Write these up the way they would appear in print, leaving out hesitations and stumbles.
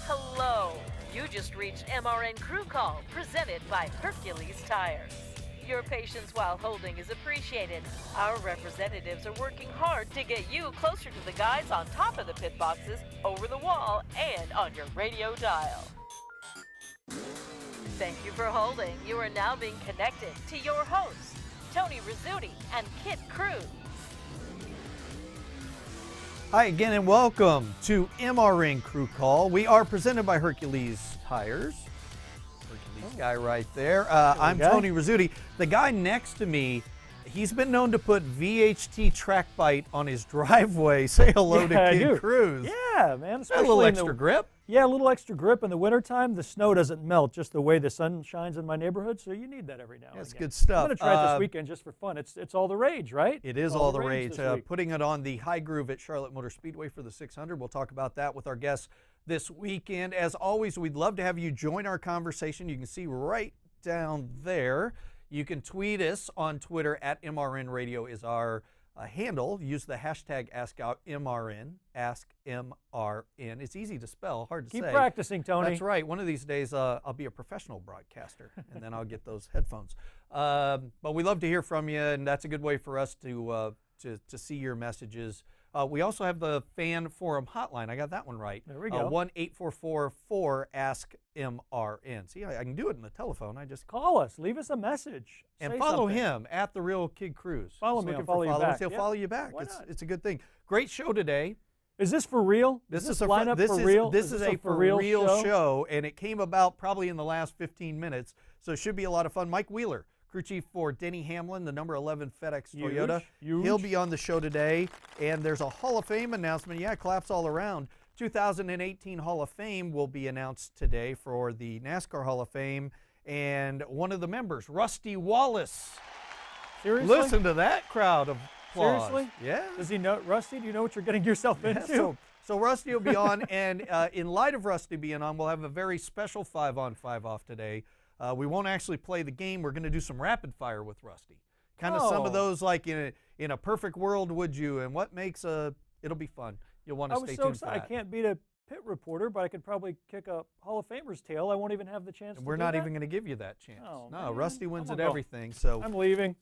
Hello. You just reached MRN Crew Call, presented by Hercules Tires. Your patience while holding is appreciated. Our representatives are working hard to get you closer to the guys on top of the pit boxes, over the wall, and on your radio dial. Thank you for holding. You are now being connected to your hosts, Tony Rizzuti and Kit Cruz. Hi again and welcome to MRN Crew Call. We are presented by Hercules Tires. Hercules guy right there. I'm Tony Rizzuti. The guy next to me, he's been known to put VHT track bite on his driveway. Say hello to Kid Cruz. Yeah, man. A little extra grip. Yeah, a little extra grip in the wintertime. The snow doesn't melt just the way the sun shines in my neighborhood, so you need that every now and again. That's good stuff. I'm going to try it this weekend just for fun. It's all the rage, right? It is all the rage. Putting it on the high groove at Charlotte Motor Speedway for the 600. We'll talk about that with our guests this weekend. As always, we'd love to have you join our conversation. You can see right down there. You can tweet us on Twitter at MRN Radio is our handle. Use the hashtag AskMRN, AskMRN. It's easy to spell, hard to say. Keep practicing, Tony. That's right. One of these days I'll be a professional broadcaster, and then I'll get those headphones. But we love to hear from you, and that's a good way for us to see your messages. We also have the fan forum hotline. I got that one right. There we go. 1-844-4-ASK-MRN. See, I can do it in the telephone. I just call us. Leave us a message. And say follow something. him at The Real Kid Cruz. Follow me. I'll follow you back. He'll follow you back. Why not? It's a good thing. Great show today. Is this for real? This is a lineup this for is, real? This is a for real show? show, and it came about probably in the last 15 minutes, so it should be a lot of fun. Mike Wheeler, crew chief for Denny Hamlin, the number 11 FedEx Toyota. He'll be on the show today, and there's a Hall of Fame announcement. Yeah, claps all around. 2018 Hall of Fame will be announced today for the NASCAR Hall of Fame, and one of the members, Rusty Wallace. Seriously? Listen to that crowd of applause. Seriously? Yeah. Does he know, Rusty, do you know what you're getting yourself into? So Rusty will be on, and in light of Rusty being on, we'll have a very special 5-on-5 off today. We won't actually play the game. We're going to do some rapid fire with Rusty. Kind of some of those like in a perfect world, would you? And what makes it'll be fun. You'll want to stay tuned for that. I can't beat a pit reporter, but I could probably kick a Hall of Famer's tail. I won't even have the chance to We're do not that. even going to give you that chance. Oh, no, man. Rusty wins at go. everything. So I'm leaving.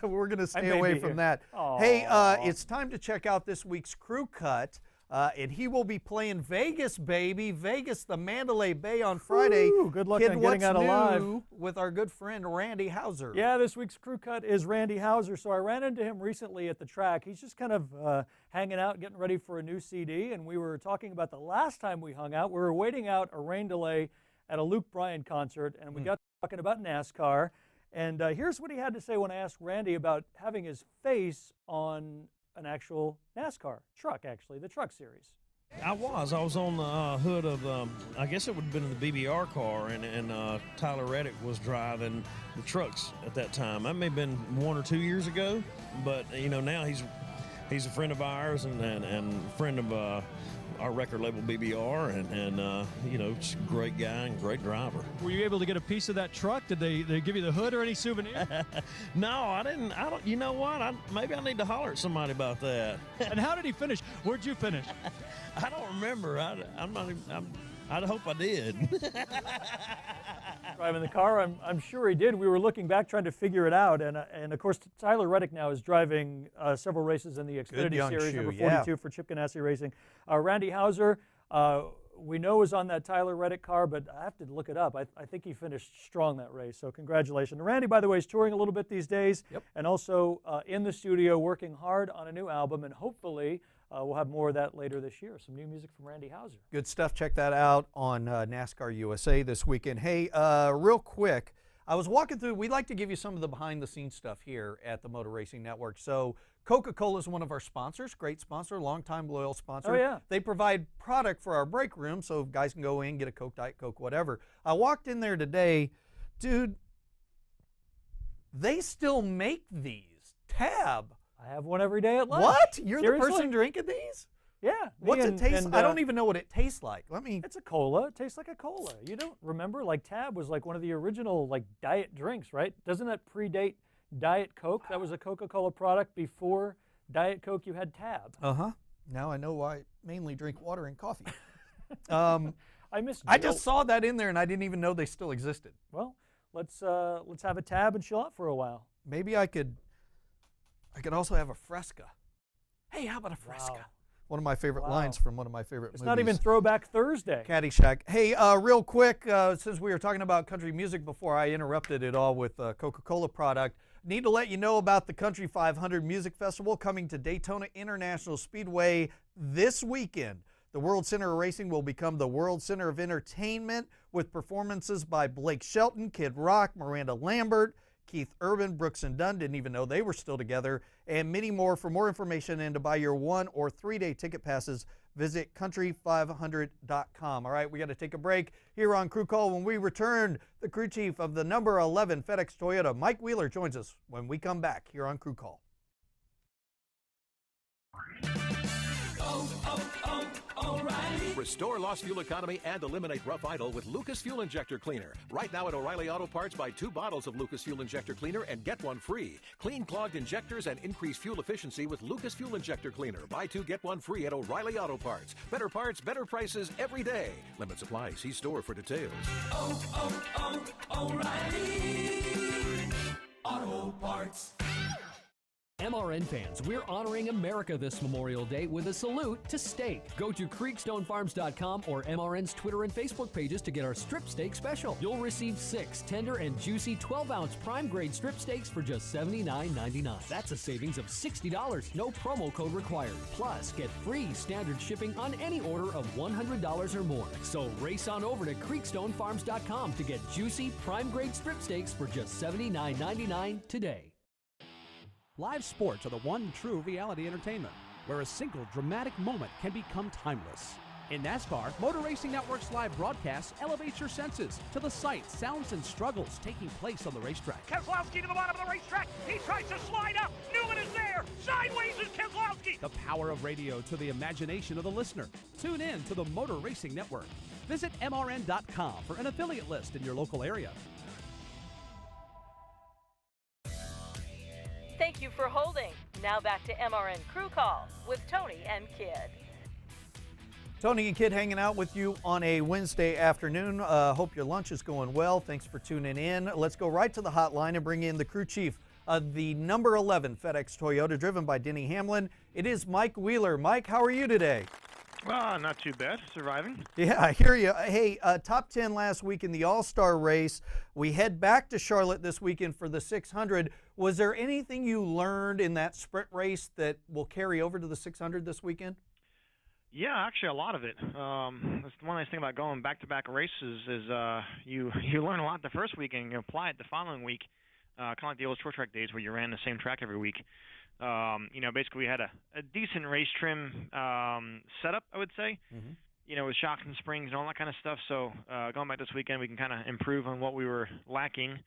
we're going to stay may away be from here. that. Aw. Hey, it's time to check out this week's crew cut. And he will be playing Vegas, baby. Vegas, the Mandalay Bay on Friday. Ooh, good luck on getting out alive. With our good friend Randy Houser. Yeah, this week's crew cut is Randy Houser. So I ran into him recently at the track. He's just kind of hanging out, getting ready for a new CD. And we were talking about the last time we hung out. We were waiting out a rain delay at a Luke Bryan concert, and we got talking about NASCAR. And here's what he had to say when I asked Randy about having his face on an actual NASCAR truck, actually, the truck series. I was on the hood of, I guess it would have been the BBR car, and Tyler Reddick was driving the trucks at that time. That may have been 1 or 2 years ago, but now he's a friend of ours and a friend of our record label BBR, and just a great guy and great driver. Were you able to get a piece of that truck? Did they give you the hood or any souvenir? No, I didn't. I don't. You know what? Maybe I need to holler at somebody about that. And how did he finish? Where'd you finish? I don't remember. I hope I did. Driving the car, I'm sure he did. We were looking back trying to figure it out, and of course Tyler Reddick now is driving several races in the Xfinity Series, number 42 for Chip Ganassi Racing. Randy Houser, we know is on that Tyler Reddick car, but I have to look it up. I think he finished strong that race, so congratulations. Randy, by the way, is touring a little bit these days, and also in the studio working hard on a new album, and hopefully we'll have more of that later this year. Some new music from Randy Houser. Good stuff. Check that out on NASCAR USA this weekend. Hey, real quick, I was walking through, we like to give you some of the behind-the-scenes stuff here at the Motor Racing Network. So Coca-Cola is one of our sponsors, great sponsor, longtime loyal sponsor. Oh, yeah. They provide product for our break room so guys can go in, get a Coke, Diet Coke, whatever. I walked in there today, dude, they still make these. Tab. I have one every day at lunch. What? You're Seriously? the person drinking these? Yeah. What's it taste? I don't even know what it tastes like. It's a cola. It tastes like a cola. You don't remember? Like Tab was like one of the original like diet drinks, right? Doesn't that predate Diet Coke? That was a Coca-Cola product before Diet Coke. You had Tab. Now I know why I mainly drink water and coffee. I missed. I just saw that in there, and I didn't even know they still existed. Well, let's have a tab and chill out for a while. Maybe I could also have a Fresca. Hey, how about a Fresca? Wow. One of my favorite lines from one of my favorite movies. It's not even Throwback Thursday. Caddyshack. Hey, real quick, since we were talking about country music before I interrupted it all with a Coca-Cola product, need to let you know about the Country 500 Music Festival coming to Daytona International Speedway this weekend. The World Center of Racing will become the World Center of Entertainment with performances by Blake Shelton, Kid Rock, Miranda Lambert, Keith Urban, Brooks and Dunn, didn't even know they were still together, and many more. For more information and to buy your 1- or 3-day ticket passes, visit country500.com. All right, we got to take a break here on Crew Call. When we return, the crew chief of the number 11 FedEx Toyota, Mike Wheeler, joins us when we come back here on Crew Call. Restore lost fuel economy and eliminate rough idle with Lucas Fuel Injector Cleaner. Right now at O'Reilly Auto Parts, buy 2 bottles of Lucas Fuel Injector Cleaner and get 1 free. Clean clogged injectors and increase fuel efficiency with Lucas Fuel Injector Cleaner. Buy 2, get 1 free at O'Reilly Auto Parts. Better parts, better prices every day. Limit supply. See store for details. O'Reilly Auto Parts. MRN fans, we're honoring America this Memorial Day with a salute to steak. Go to creekstonefarms.com or MRN's Twitter and Facebook pages to get our strip steak special. You'll receive 6 tender and juicy 12-ounce prime grade strip steaks for just $79.99. That's a savings of $60. No promo code required. Plus, get free standard shipping on any order of $100 or more. So race on over to creekstonefarms.com to get juicy prime grade strip steaks for just $79.99 today. Live sports are the one true reality entertainment, where a single dramatic moment can become timeless. In NASCAR, Motor Racing Network's live broadcast elevates your senses to the sights, sounds, and struggles taking place on the racetrack. Keselowski to the bottom of the racetrack. He tries to slide up. Newman is there. Sideways is Keselowski. The power of radio to the imagination of the listener. Tune in to the Motor Racing Network. Visit MRN.com for an affiliate list in your local area. Thank you for holding. Now back to MRN Crew Call with Tony and Kid. Tony and Kid hanging out with you on a Wednesday afternoon. Hope your lunch is going well. Thanks for tuning in. Let's go right to the hotline and bring in the crew chief of the number 11 FedEx Toyota, driven by Denny Hamlin. It is Mike Wheeler. Mike, how are you today? Not too bad. Surviving. Yeah, I hear you. Hey, top 10 last week in the All-Star race. We head back to Charlotte this weekend for the 600. Was there anything you learned in that sprint race that will carry over to the 600 this weekend? Yeah, actually a lot of it. That's one nice thing about going back-to-back races is you learn a lot the first week and you apply it the following week, kind of like the old short track days where you ran the same track every week. Basically we had a decent race trim setup, I would say, with shocks and springs and all that kind of stuff. So going back this weekend, we can kind of improve on what we were lacking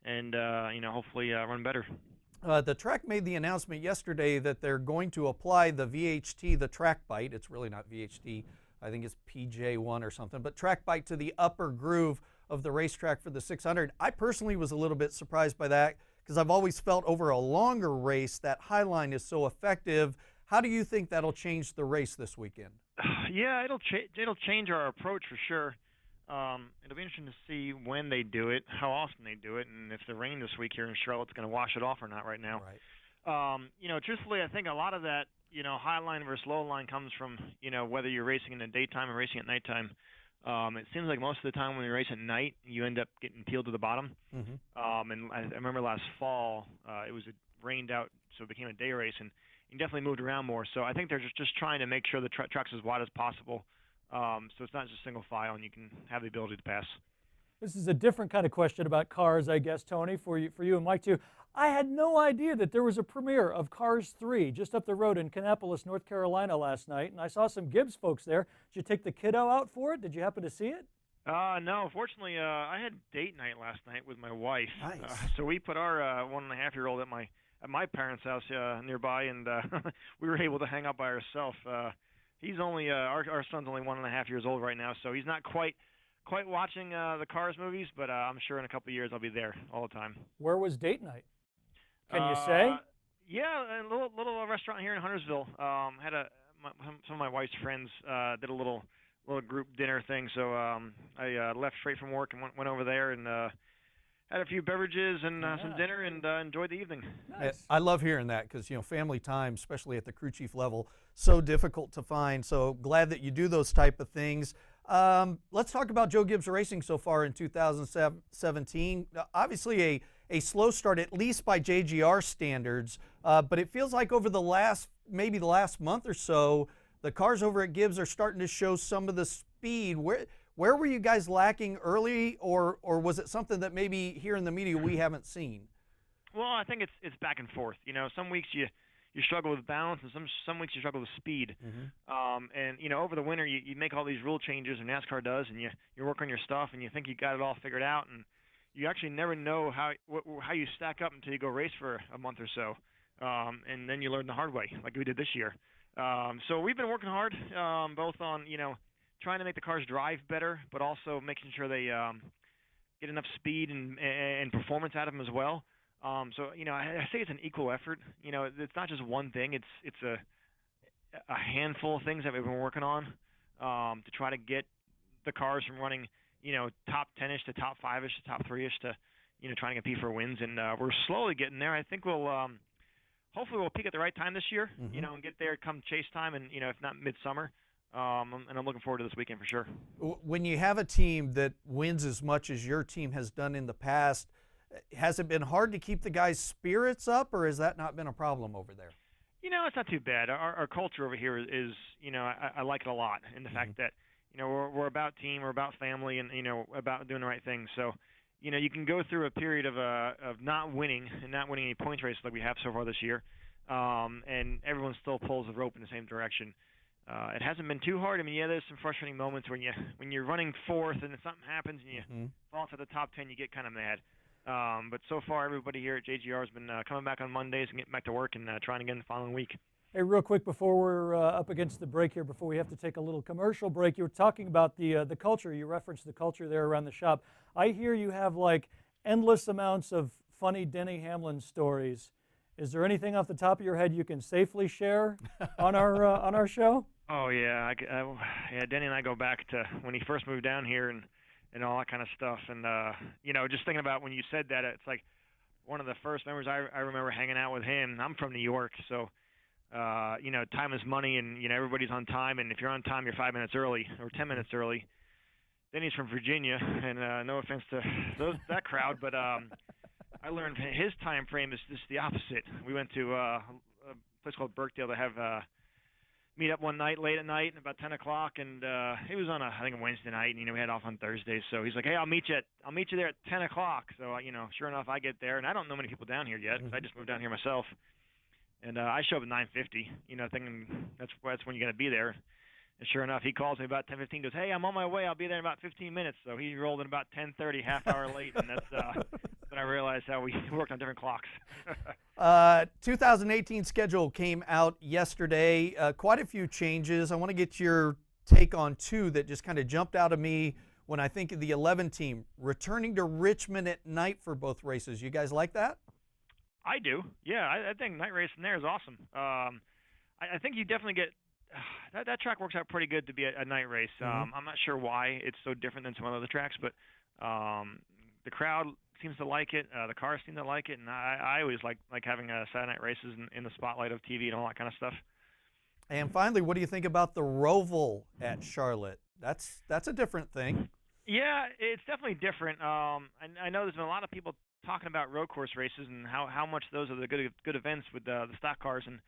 and, hopefully run better. The track made the announcement yesterday that they're going to apply the VHT, the track bite. It's really not VHT. I think it's PJ1 or something, but track bite to the upper groove of the racetrack for the 600. I personally was a little bit surprised by that because I've always felt over a longer race that high line is so effective. How do you think that'll change the race this weekend? Yeah, it'll change our approach for sure. It'll be interesting to see when they do it, how often they do it, and if the rain this week here in Charlotte's going to wash it off or not right now. Right. Truthfully, I think a lot of that, high line versus low line comes from, whether you're racing in the daytime or racing at nighttime. It seems like most of the time when you race at night, you end up getting peeled to the bottom. And I remember last fall, it was rained out, so it became a day race, and you definitely moved around more. So I think they're just trying to make sure the track's as wide as possible, so it's not just single file, and you can have the ability to pass. This is a different kind of question about cars, I guess, Tony, for you and Mike, too. I had no idea that there was a premiere of Cars 3 just up the road in Kannapolis, North Carolina last night, and I saw some Gibbs folks there. Did you take the kiddo out for it? Did you happen to see it? No, fortunately, I had date night last night with my wife. Nice. So we put our 1.5-year-old at my parents' house nearby, and we were able to hang out by ourselves. He's only our son's only 1.5 years old right now, so he's not quite watching the Cars movies, but I'm sure in a couple of years I'll be there all the time. Where was date night? Can you say? Yeah, a little restaurant here in Huntersville. Some of my wife's friends did a little little group dinner thing. So I left straight from work and went over there and had a few beverages and some dinner and enjoyed the evening. Nice. I love hearing that because, family time, especially at the crew chief level, so difficult to find. So glad that you do those type of things. Let's talk about Joe Gibbs Racing so far in 2017. Obviously a slow start, at least by JGR standards, but it feels like over the last month or so, the cars over at Gibbs are starting to show some of the speed. Where were you guys lacking early, or was it something that maybe here in the media we haven't seen? Well, I think it's back and forth. Some weeks you struggle with balance, and some weeks you struggle with speed. And over the winter you make all these rule changes, and NASCAR does, and you work on your stuff, and you think you got it all figured out, and you actually never know how you stack up until you go race for a month or so, and then you learn the hard way, like we did this year. So we've been working hard, both on trying to make the cars drive better, but also making sure they get enough speed and performance out of them as well. So I say it's an equal effort. It's not just one thing. It's a handful of things that we've been working on to try to get the cars from running top 10ish to top 5ish to top 3ish to trying to compete for wins, and we're slowly getting there. I think we'll hopefully we'll peak at the right time this year, and get there come chase time, and if not midsummer. And I'm looking forward to this weekend for sure. When you have a team that wins as much as your team has done in the past, has it been hard to keep the guys' spirits up, or has that not been a problem over there? It's not too bad. Our culture over here is I like it a lot, and the fact that we're about team, we're about family, and about doing the right thing. So you can go through a period of not winning and not winning any points races like we have so far this year, and everyone still pulls the rope in the same direction. It hasn't been too hard. I mean, there's some frustrating moments when you're running fourth and then something happens and you fall to the top 10, you get kind of mad. But so far, everybody here at JGR has been coming back on Mondays and getting back to work and trying again the following week. Hey, real quick before we're up against the break here, before we have to take a little commercial break, you were talking about the culture. You referenced the culture there around the shop. I hear you have like endless amounts of funny Denny Hamlin stories. Is there anything off the top of your head you can safely share on our show? Oh yeah, Denny and I go back to when he first moved down here and all that kind of stuff. And just thinking about when you said that, it's like one of the first memories I remember hanging out with him. I'm from New York, so time is money, and everybody's on time. And if you're on time, you're 5 minutes early or 10 minutes early. Denny's from Virginia, and no offense to that crowd, but I learned his time frame is just the opposite. We went to a place called Birkdale to have meet up one night late at night about 10 o'clock, and it was on I think a Wednesday night, and we had off on Thursday. So he's like, "Hey, I'll meet you there at 10 o'clock." So sure enough, I get there, and I don't know many people down here yet. I just moved down here myself, and I show up at 9:50, thinking that's when you're gonna be there. And sure enough, he calls me about 10:15. Goes, "Hey, I'm on my way. I'll be there in about 15 minutes." So he rolled in about 10:30, half hour late, and that's when I realized how we worked on different clocks. 2018 schedule came out yesterday. Quite a few changes. I want to get your take on two that just kind of jumped out of me when I think of the 11 team returning to Richmond at night for both races. You guys like that? I do. Yeah, I think night racing there is awesome. I think you definitely get. That track works out pretty good to be a night race. I'm not sure why it's so different than some other tracks, but the crowd seems to like it. The cars seem to like it, and I always like having Saturday night races in the spotlight of TV and all that kind of stuff. And finally, what do you think about the Roval at Charlotte? That's a different thing. Yeah, it's definitely different. I know there's been a lot of people talking about road course races and how much those are the good events with the stock cars, and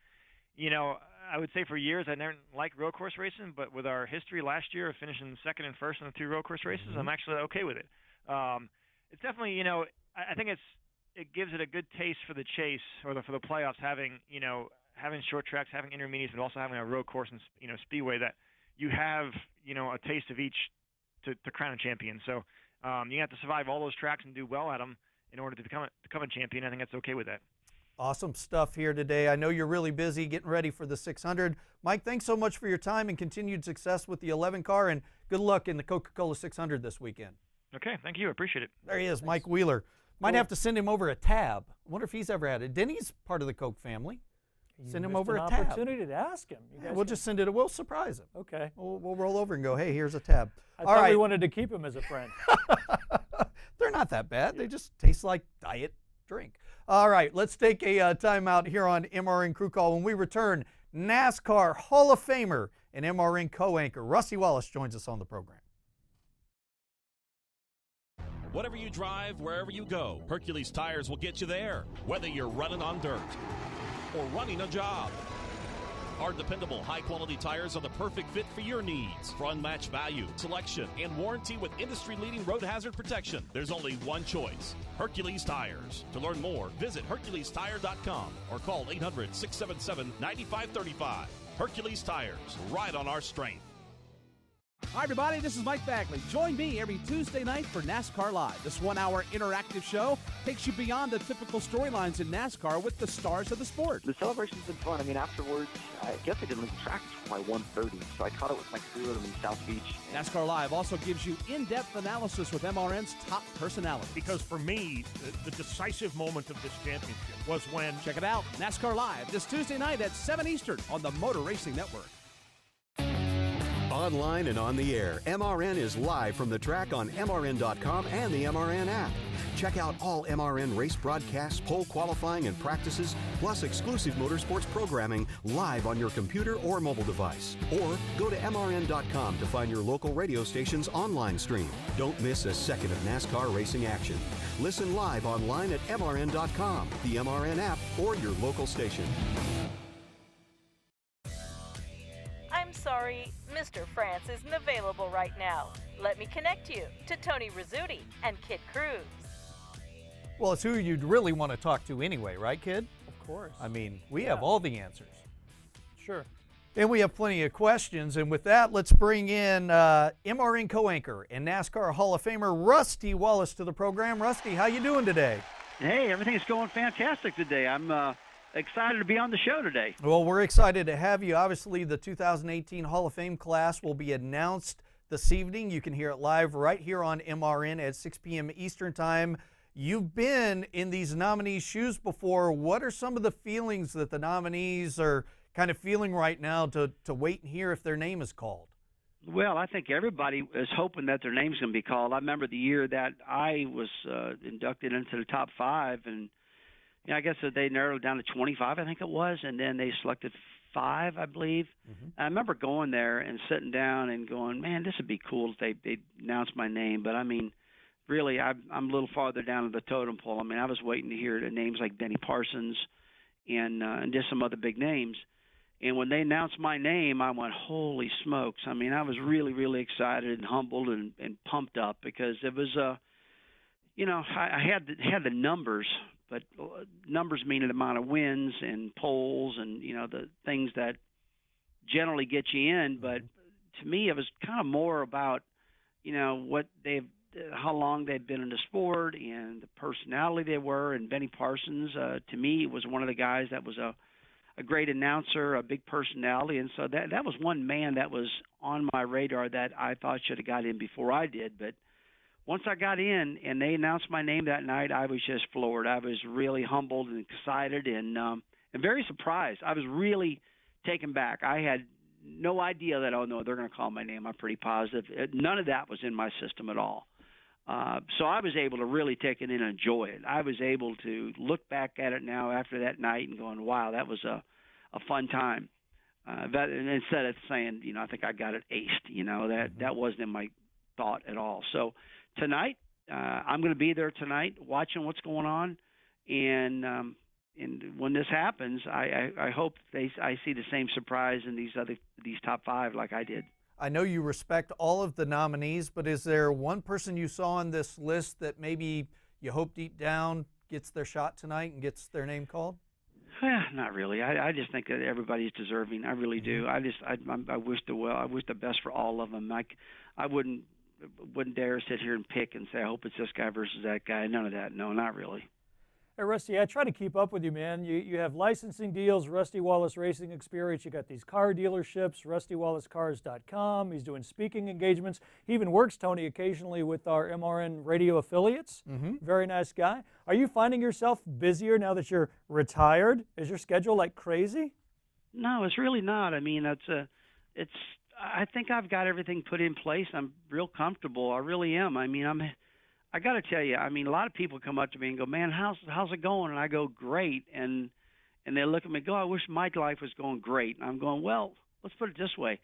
I would say for years I never liked road course racing, but with our history last year of finishing second and first in the two road course races, I'm actually okay with it. It's definitely, I think it gives it a good taste for the chase or for the playoffs, having short tracks, having intermediates, but also having a road course and speedway that you have a taste of each to crown a champion. So you have to survive all those tracks and do well at them in order to become a champion. I think that's okay with that. Awesome stuff here today. I know you're really busy getting ready for the 600. Mike, thanks so much for your time and continued success with the 11 car, and good luck in the Coca-Cola 600 this weekend. Okay, thank you. I appreciate it. There he is, Mike Wheeler. Might have to send him over a tab. I wonder if he's ever had it. Denny's part of the Coke family. Send him over a an tab. Opportunity to ask him. We'll just send it. We'll surprise him. Okay. We'll roll over and go, hey, here's a tab. I thought we wanted to keep him as a friend. They're not that bad. They just taste like diet drink. All right, let's take a timeout here on MRN Crew Call. When we return, NASCAR Hall of Famer and MRN co-anchor Rusty Wallace joins us on the program. Whatever you drive, wherever you go, Hercules Tires will get you there. Whether you're running on dirt or running a job, our dependable, high-quality tires are the perfect fit for your needs. For unmatched value, selection, and warranty with industry-leading road hazard protection, there's only one choice: Hercules Tires. To learn more, visit HerculesTire.com or call 800-677-9535. Hercules Tires, ride on our strength. Hi, everybody. This is Mike Bagley. Join me every Tuesday night for NASCAR Live. This one-hour interactive show takes you beyond the typical storylines in NASCAR with the stars of the sport. The celebration's been fun. I mean, afterwards, I guess I didn't leave the track until my 1:30, so I caught it with my crew in South Beach. NASCAR Live also gives you in-depth analysis with MRN's top personalities. Because for me, the decisive moment of this championship was when... Check it out. NASCAR Live this Tuesday night at 7 Eastern on the Motor Racing Network. Online and on the air, MRN is live from the track on MRN.com and the MRN app. Check out all MRN race broadcasts, pole qualifying and practices, plus exclusive motorsports programming live on your computer or mobile device. Or go to MRN.com to find your local radio station's online stream. Don't miss a second of NASCAR racing action. Listen live online at MRN.com, the MRN app, or your local station. I'm sorry, Mr. France isn't available right now. Let me connect you to Tony Rizzuti and Kid Cruz. Well, it's who you'd really want to talk to anyway, right, Kid? Of course. I mean, we have all the answers. Sure. And we have plenty of questions. And with that, let's bring in MRN co-anchor and NASCAR Hall of Famer Rusty Wallace to the program. Rusty, how you doing today? Hey, everything's going fantastic today. I'm excited to be on the show today. Well, we're excited to have you. Obviously, the 2018 Hall of Fame class will be announced this evening. You can hear it live right here on MRN at 6 p.m. Eastern Time. You've been in these nominees' shoes before. What are some of the feelings that the nominees are kind of feeling right now to wait and hear if their name is called? Well, I think everybody is hoping that their name's going to be called. I remember the year that I was inducted into the top 5, and I guess that they narrowed it down to 25, I think it was, and then they selected 5, I believe. Mm-hmm. I remember going there and sitting down and going, man, this would be cool if they announced my name. But, I mean, really, I'm a little farther down the totem pole. I mean, I was waiting to hear the names like Benny Parsons and just some other big names. And when they announced my name, I went, holy smokes. I mean, I was really, really excited and humbled and pumped up because it was, I had the numbers, but numbers mean the amount of wins and polls and, the things that generally get you in. But to me, it was kind of more about, what how long they've been in the sport and the personality they were. And Benny Parsons, to me, was one of the guys that was a great announcer, a big personality. And so that was one man that was on my radar that I thought should have got in before I did. But once I got in and they announced my name that night, I was just floored. I was really humbled and excited and very surprised. I was really taken back. I had no idea that, oh, no, they're going to call my name. I'm pretty positive. None of that was in my system at all. So I was able to really take it in and enjoy it. I was able to look back at it now after that night and going, wow, that was a fun time. That, and instead of saying, I think I got it aced, that wasn't in my thought at all. So tonight, I'm going to be there tonight watching what's going on. And when this happens, I hope I see the same surprise in these top 5 like I did. I know you respect all of the nominees, but is there one person you saw on this list that maybe you hope deep down gets their shot tonight and gets their name called? Not really. I just think that everybody's deserving. I really do. I wish I wish the best for all of them. I wouldn't dare sit here and pick and say I hope it's this guy versus that guy. None of that. No, not really. Hey, Rusty, I try to keep up with you, man. You have licensing deals, Rusty Wallace Racing Experience. You got these car dealerships, RustyWallaceCars.com. He's doing speaking engagements. He even works, Tony, occasionally with our MRN radio affiliates. Very nice guy. Are you finding yourself busier now that you're retired? Is your schedule like crazy? No, it's really not. I mean, I think I've got everything put in place. I'm real comfortable. I really am. I mean, I got to tell you, I mean, a lot of people come up to me and go, "Man, how's it going?" And I go, "Great." And they look at me and go, "I wish my life was going great." And I'm going, "Well, let's put it this way.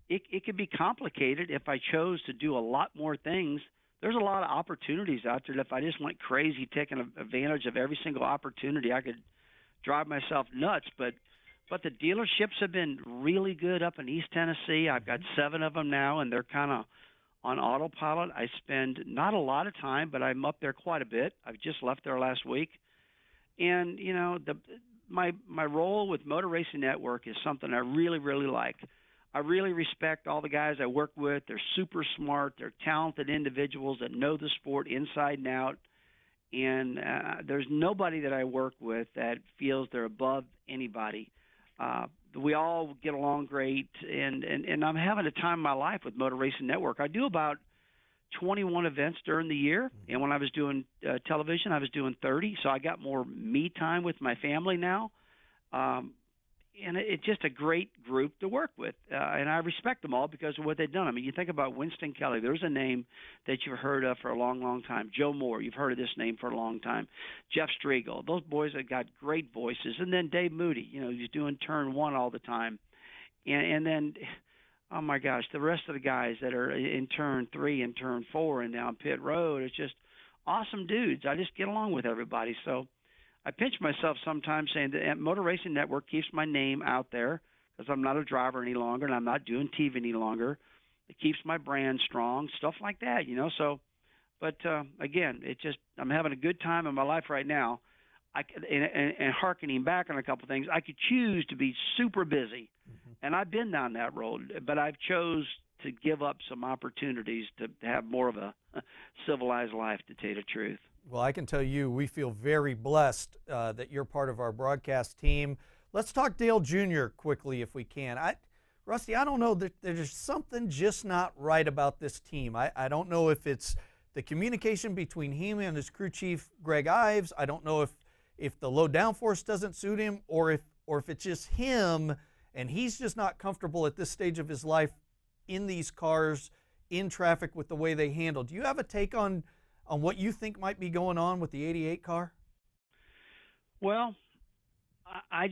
It could be complicated if I chose to do a lot more things. There's a lot of opportunities out there that if I just went crazy taking advantage of every single opportunity, I could drive myself nuts. But the dealerships have been really good up in East Tennessee. I've got 7 of them now, and they're kind of on autopilot. I spend not a lot of time, but I'm up there quite a bit. I've just left there last week. And, you know, my role with Motor Racing Network is something I really, really like. I really respect all the guys I work with. They're super smart. They're talented individuals that know the sport inside and out. And there's nobody that I work with that feels they're above anybody. We all get along great, and I'm having a time in my life with Motor Racing Network. I do about 21 events during the year, and when I was doing television, I was doing 30, so I got more me time with my family now. And it's just a great group to work with, and I respect them all because of what they've done. I mean, you think about Winston Kelly. There's a name that you've heard of for a long, long time. Joe Moore, you've heard of this name for a long time. Jeff Striegel. Those boys have got great voices. And then Dave Moody, you know, he's doing Turn 1 all the time. And then, oh, my gosh, the rest of the guys that are in Turn 3 and Turn 4 and down pit road, it's just awesome dudes. I just get along with everybody. So I pinch myself sometimes saying that Motor Racing Network keeps my name out there because I'm not a driver any longer and I'm not doing TV any longer. It keeps my brand strong, stuff like that, you know. So, but again, I'm having a good time in my life right now. And hearkening back on a couple of things, I could choose to be super busy, and I've been down that road, but I've chose to give up some opportunities to have more of a civilized life, to tell you the truth. Well, I can tell you we feel very blessed that you're part of our broadcast team. Let's talk Dale Jr. quickly if we can. Rusty, I don't know, there's something just not right about this team. I don't know if it's the communication between him and his crew chief, Greg Ives. I don't know if the low downforce doesn't suit him or if it's just him and he's just not comfortable at this stage of his life in these cars, in traffic with the way they handle. Do you have a take on what you think might be going on with the 88 car? Well, I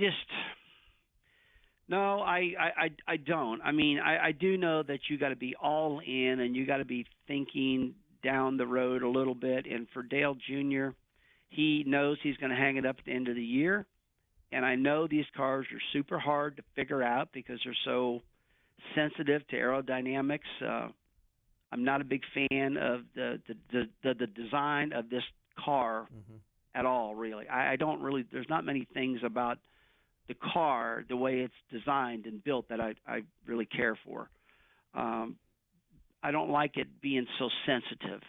don't. I mean, I do know that you got to be all in and you got to be thinking down the road a little bit. And for Dale Jr., he knows he's going to hang it up at the end of the year. And I know these cars are super hard to figure out because they're so sensitive to aerodynamics. I'm not a big fan of the design of this car at all, really. I don't really – there's not many things about the car, the way it's designed and built that I really care for. I don't like it being so sensitive.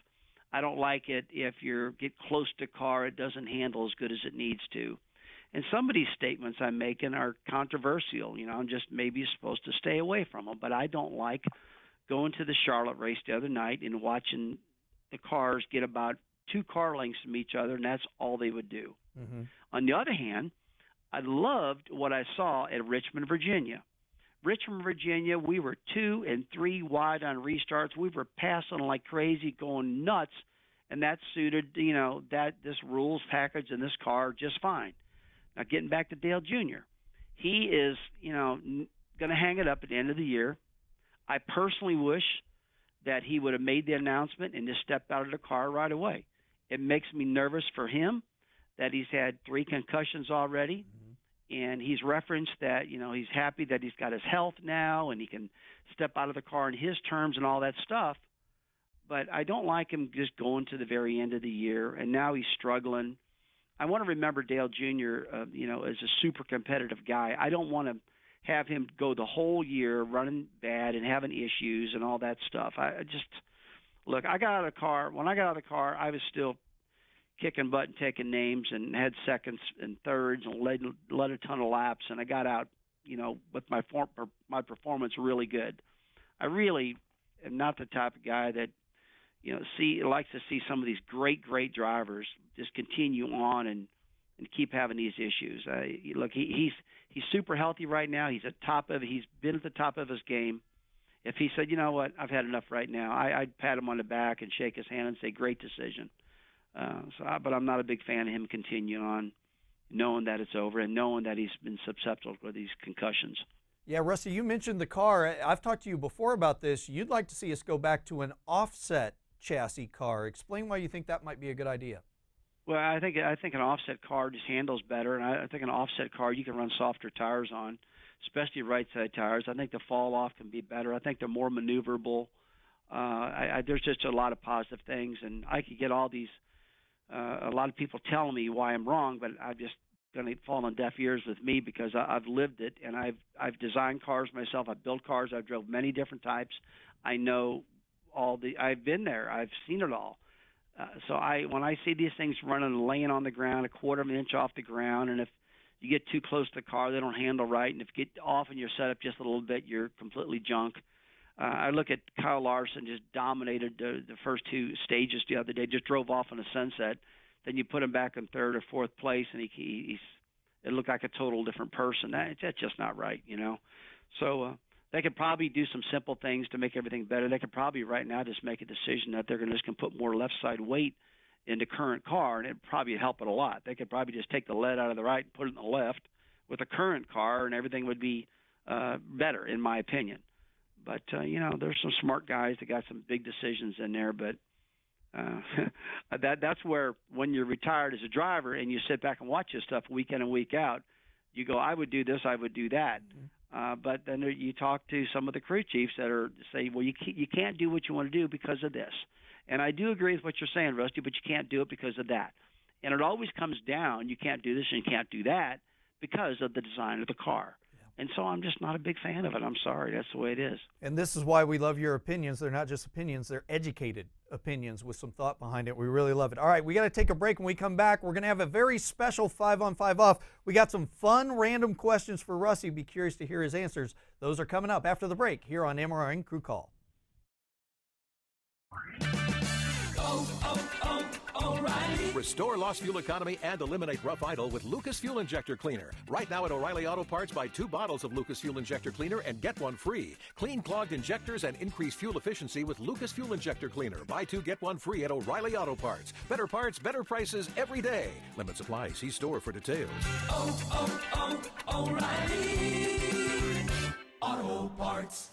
I don't like it if you get close to a car, it doesn't handle as good as it needs to. And some of these statements I'm making are controversial. You know, I'm just maybe supposed to stay away from them, but I don't like – going to the Charlotte race the other night and watching the cars get about 2 car lengths from each other, and that's all they would do. On the other hand, I loved what I saw at Richmond, Virginia. Richmond, Virginia, we were 2 and 3 wide on restarts. We were passing like crazy, going nuts, and that suited, you know, this rules package in this car just fine. Now, getting back to Dale Jr., he is, you know, going to hang it up at the end of the year. I personally wish that he would have made the announcement and just stepped out of the car right away. It makes me nervous for him that he's had 3 concussions already, and he's referenced that, you know, he's happy that he's got his health now and he can step out of the car in his terms and all that stuff. But I don't like him just going to the very end of the year, and now he's struggling. I want to remember Dale Jr., you know, as a super competitive guy. I don't want to have him go the whole year running bad and having issues and all that stuff. I just look, I got out of the car. When I got out of the car, I was still kicking butt and taking names and had seconds and thirds and led a ton of laps, and I got out, with my performance really good. I really am not the type of guy that, likes to see some of these great drivers just continue on and keep having these issues. Look, he's super healthy right now. He's been at the top of his game. If he said, you know what, I've had enough right now, I'd pat him on the back and shake his hand and say, great decision. But I'm not a big fan of him continuing on, knowing that it's over and knowing that he's been susceptible to these concussions. Yeah, Rusty, you mentioned the car. I've talked to you before about this. You'd like to see us go back to an offset chassis car. Explain why you think that might be a good idea. Well, I think an offset car just handles better, and I think an offset car you can run softer tires on, especially right-side tires. I think the fall-off can be better. I think they're more maneuverable. There's just a lot of positive things, and I could get all these a lot of people telling me why I'm wrong, but I'm just going to fall on deaf ears with me because I've lived it, and I've designed cars myself. I've built cars. I've drove many different types. I know I've been there. I've seen it all. So when I see these things running and laying on the ground, a quarter of an inch off the ground, and if you get too close to the car, they don't handle right, and if you get off in your setup just a little bit, you're completely junk. I look at Kyle Larson, just dominated the first two stages the other day, just drove off in a sunset. Then you put him back in third or fourth place, and it looked like a total different person. That's just not right, So they could probably do some simple things to make everything better. They could probably right now just make a decision that they're just going to put more left side weight in the current car, and it'd probably help it a lot. They could probably just take the lead out of the right and put it in the left with the current car, and everything would be better, in my opinion. But, there's some smart guys that got some big decisions in there. But that's where when you're retired as a driver and you sit back and watch this stuff week in and week out, you go, I would do this, I would do that. But then you talk to some of the crew chiefs that say, well, you can't do what you want to do because of this. And I do agree with what you're saying, Rusty, but you can't do it because of that. And it always comes down, you can't do this and you can't do that because of the design of the car. And so I'm just not a big fan of it. I'm sorry. That's the way it is. And this is why we love your opinions. They're not just opinions. They're educated opinions with some thought behind it. We really love it. All right, we got to take a break. When we come back, we're going to have a very special 5 on 5 off. We got some fun random questions for Rusty. Be curious to hear his answers. Those are coming up after the break here on MRN Crew Call. O'Reilly. Restore lost fuel economy and eliminate rough idle with Lucas Fuel Injector Cleaner. Right now at O'Reilly Auto Parts, buy 2 bottles of Lucas Fuel Injector Cleaner and get 1 free. Clean clogged injectors and increase fuel efficiency with Lucas Fuel Injector Cleaner. Buy 2, get 1 free at O'Reilly Auto Parts. Better parts, better prices every day. Limit supply. See store for details. O'Reilly Auto Parts.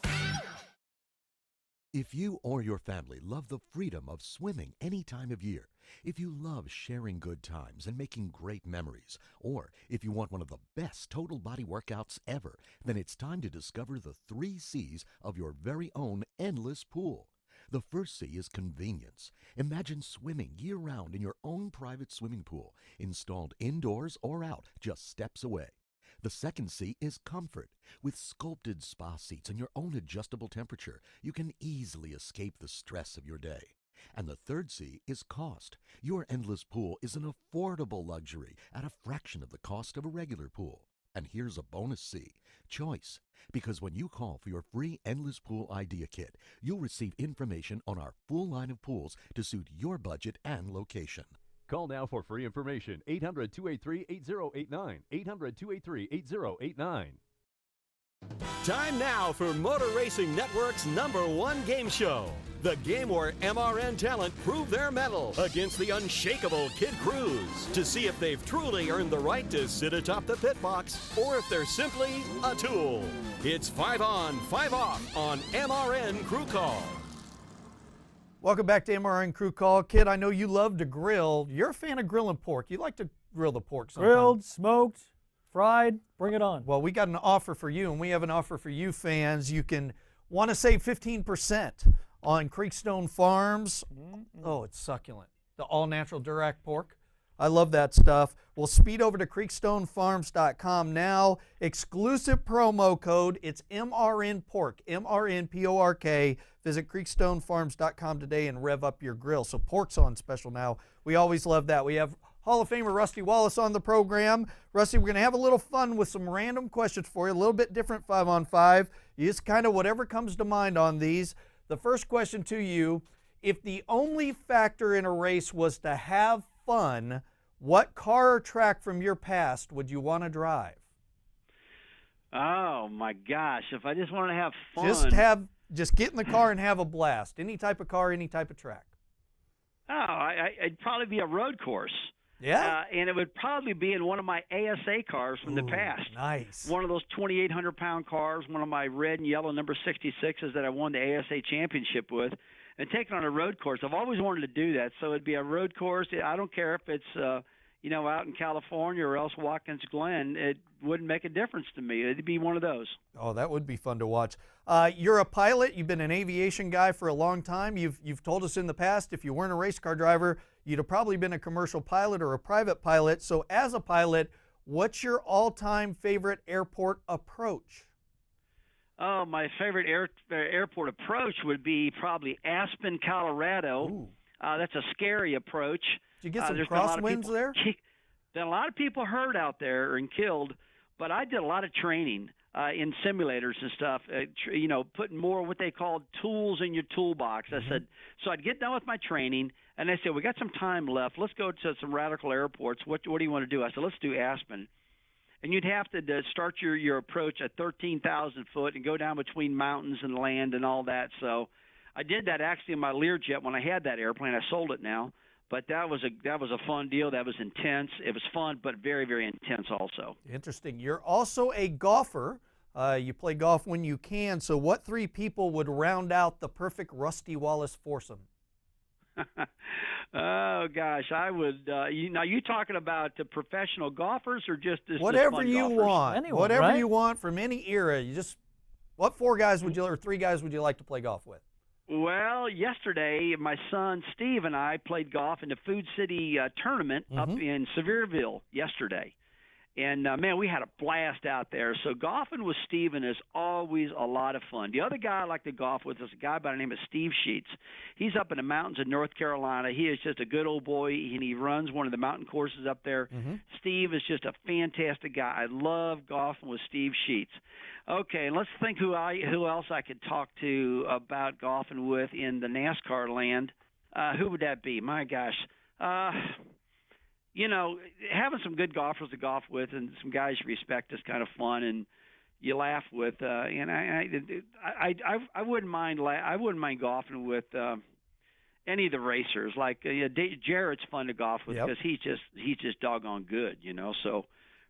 If you or your family love the freedom of swimming any time of year, if you love sharing good times and making great memories, or if you want one of the best total body workouts ever, then it's time to discover the 3 C's of your very own endless pool. The first C is convenience. Imagine swimming year-round in your own private swimming pool, installed indoors or out, just steps away. The second C is comfort. With sculpted spa seats and your own adjustable temperature, you can easily escape the stress of your day. And the third C is cost. Your endless pool is an affordable luxury at a fraction of the cost of a regular pool. And here's a bonus C, choice. Because when you call for your free Endless Pool Idea Kit, you'll receive information on our full line of pools to suit your budget and location. Call now for free information. 800-283-8089. 800-283-8089. Time now for Motor Racing Network's #1 game show. The game where MRN talent prove their mettle against the unshakable Kid Cruz to see if they've truly earned the right to sit atop the pit box or if they're simply a tool. It's 5 on, 5 off on MRN Crew Call. Welcome back to MRN Crew Call. Kid, I know you love to grill. You're a fan of grilling pork. You like to grill the pork sometimes. Grilled, smoked, fried, bring it on. Well, we got an offer for you, and we have an offer for you fans. You can want to save 15% on Creekstone Farms. Oh, it's succulent. The all-natural Durac pork. I love that stuff. We'll speed over to creekstonefarms.com now. Exclusive promo code. It's MRN Pork, MRNPORK. Visit creekstonefarms.com today and rev up your grill. So pork's on special now. We always love that. We have Hall of Famer Rusty Wallace on the program. Rusty, we're going to have a little fun with some random questions for you, a little bit different 5-on-5. You just kind of whatever comes to mind on these. The first question to you, if the only factor in a race was to have fun, what car or track from your past would you want to drive? Oh, my gosh. If I just want to have fun. Just get in the car and have a blast. Any type of car, any type of track. Oh, it'd probably be a road course. Yeah? And it would probably be in one of my ASA cars from the past. Nice. One of those 2,800-pound cars, one of my red and yellow number 66s that I won the ASA championship with, and taking on a road course. I've always wanted to do that, so it'd be a road course. I don't care if it's out in California or else Watkins Glen. It wouldn't make a difference to me. It'd be one of those. Oh, that would be fun to watch. You're a pilot. You've been an aviation guy for a long time. You've told us in the past if you weren't a race car driver, you'd have probably been a commercial pilot or a private pilot. So as a pilot, what's your all-time favorite airport approach? Oh, my favorite airport approach would be probably Aspen, Colorado. That's a scary approach. Did you get some crosswinds there? Been a lot of people hurt out there and killed, but I did a lot of training in simulators and stuff, putting more what they called tools in your toolbox. I said, so I'd get done with my training, and they said, we got some time left. Let's go to some radical airports. What do you want to do? I said, let's do Aspen. And you'd have to start your approach at 13,000 foot and go down between mountains and land and all that. So I did that actually in my Learjet when I had that airplane. I sold it now. But that was a fun deal. That was intense. It was fun, but very, very intense also. Interesting. You're also a golfer. You play golf when you can. So what three people would round out the perfect Rusty Wallace foursome? Oh, gosh. I would now you talking about the professional golfers or just whatever you golfers? want. Anyone, whatever right? you want from any era. What three guys would you like to play golf with? Well, yesterday, my son Steve and I played golf in the Food City tournament up in Sevierville yesterday. And, man, we had a blast out there. So golfing with Steven is always a lot of fun. The other guy I like to golf with is a guy by the name of Steve Sheets. He's up in the mountains of North Carolina. He is just a good old boy, and he runs one of the mountain courses up there. Steve is just a fantastic guy. I love golfing with Steve Sheets. Okay, let's think who else I could talk to about golfing with in the NASCAR land. Who would that be? My gosh. Having some good golfers to golf with and some guys you respect is kind of fun and you laugh with. And I wouldn't mind. I wouldn't mind golfing with any of the racers. Like Jarrett's fun to golf with because he's just doggone good. So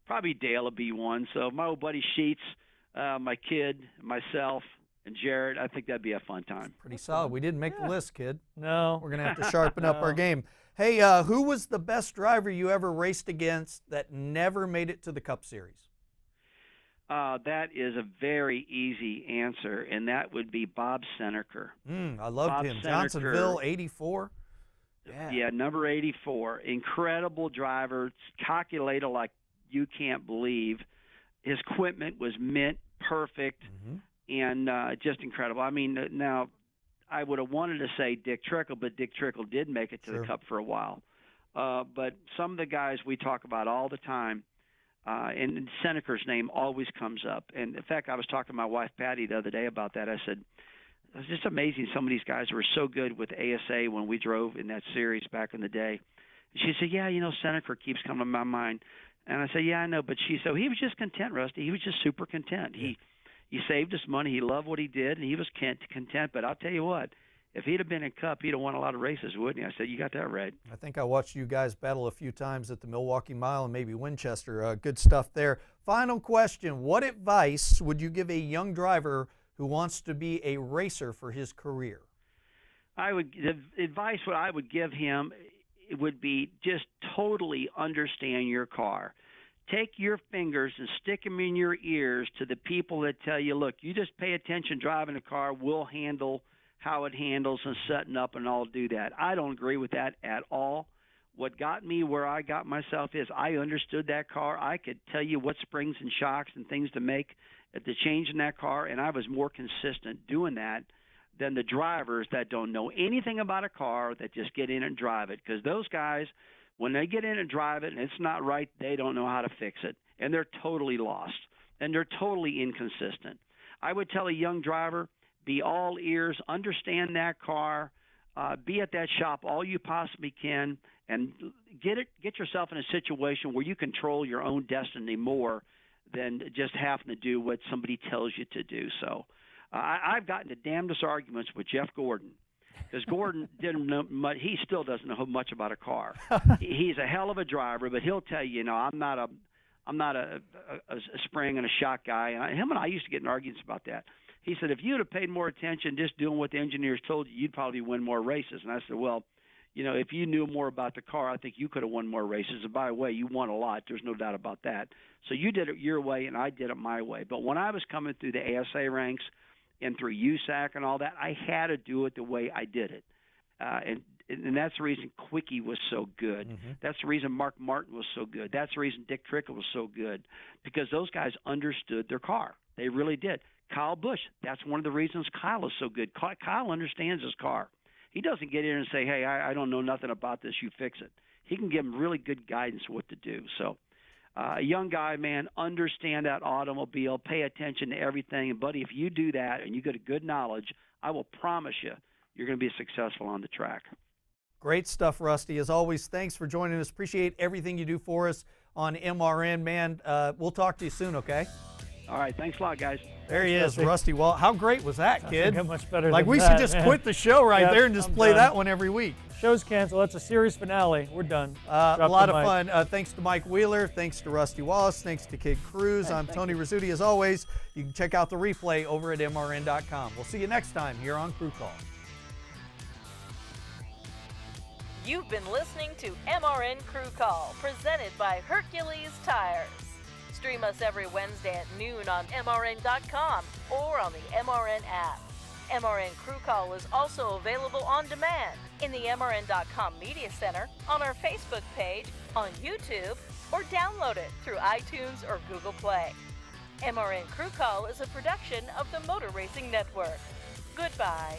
probably Dale would be one. So my old buddy Sheets, my kid, myself, and Jarrett, I think that'd be a fun time. Pretty solid. We didn't make the list, kid. No. We're going to have to sharpen up our game. Hey, who was the best driver you ever raced against that never made it to the Cup Series? That is a very easy answer, and that would be Bob Seneker. I loved him. Johnsonville, 84. Yeah, number 84. Incredible driver, calculator like you can't believe. His equipment was mint perfect and just incredible. I mean, now I would have wanted to say Dick Trickle, but Dick Trickle did make it to the Cup for a while. But some of the guys we talk about all the time, and Seneker's name always comes up. And, in fact, I was talking to my wife, Patty, the other day about that. I said, it's just amazing some of these guys were so good with ASA when we drove in that series back in the day. And she said, yeah, Seneker keeps coming to my mind. And I said, yeah, I know. But she said, he was just content, Rusty. He was just super content. He saved his money. He loved what he did, and he was content. But I'll tell you what, if he'd have been in Cup, he'd have won a lot of races, wouldn't he? I said, you got that right. I think I watched you guys battle a few times at the Milwaukee Mile and maybe Winchester. Good stuff there. Final question. What advice would you give a young driver who wants to be a racer for his career? The advice what I would give him would be just totally understand your car. Take your fingers and stick them in your ears to the people that tell you, look, you just pay attention driving a car. We'll handle how it handles and setting up, and I'll do that. I don't agree with that at all. What got me where I got myself is I understood that car. I could tell you what springs and shocks and things to make at the change in that car, and I was more consistent doing that than the drivers that don't know anything about a car that just get in and drive it. Because those guys, when they get in and drive it and it's not right, they don't know how to fix it, and they're totally lost, and they're totally inconsistent. I would tell a young driver, be all ears, understand that car, be at that shop all you possibly can, and get yourself in a situation where you control your own destiny more than just having to do what somebody tells you to do. So I've gotten the damnedest arguments with Jeff Gordon, because Gordon didn't know much. He still doesn't know much about a car. He's a hell of a driver, but he'll tell you, I'm not a spring and a shock guy. And him and I used to get in arguments about that. He said, if you'd have paid more attention just doing what the engineers told you, you'd probably win more races. And I said, well, if you knew more about the car, I think you could have won more races. And by the way, you won a lot. There's no doubt about that. So you did it your way, and I did it my way. But when I was coming through the ASA ranks and through USAC and all that, I had to do it the way I did it. And that's the reason Quickie was so good. Mm-hmm. That's the reason Mark Martin was so good. That's the reason Dick Trickle was so good, because those guys understood their car. They really did. Kyle Busch, that's one of the reasons Kyle is so good. Kyle understands his car. He doesn't get in and say, hey, I don't know nothing about this, you fix it. He can give him really good guidance what to do. So a young guy, man, understand that automobile, pay attention to everything. And, buddy, if you do that and you get a good knowledge, I will promise you you're going to be successful on the track. Great stuff, Rusty. As always, thanks for joining us. Appreciate everything you do for us on MRN, man. We'll talk to you soon, okay? All right, thanks a lot, guys. There he is, Rusty. Well, how great was that, kid? Much better like than we that, should just man. quit the show right there and just play that one every week. Show's canceled. That's a series finale. We're done. A lot of fun. Thanks to Mike Wheeler. Thanks to Rusty Wallace. Thanks to Kid Cruz. I'm Tony Rizzuti. As always, you can check out the replay over at MRN.com. We'll see you next time here on Crew Call. You've been listening to MRN Crew Call, presented by Hercules Tires. Stream us every Wednesday at noon on MRN.com or on the MRN app. MRN Crew Call is also available on demand in the MRN.com Media Center, on our Facebook page, on YouTube, or download it through iTunes or Google Play. MRN Crew Call is a production of the Motor Racing Network. Goodbye.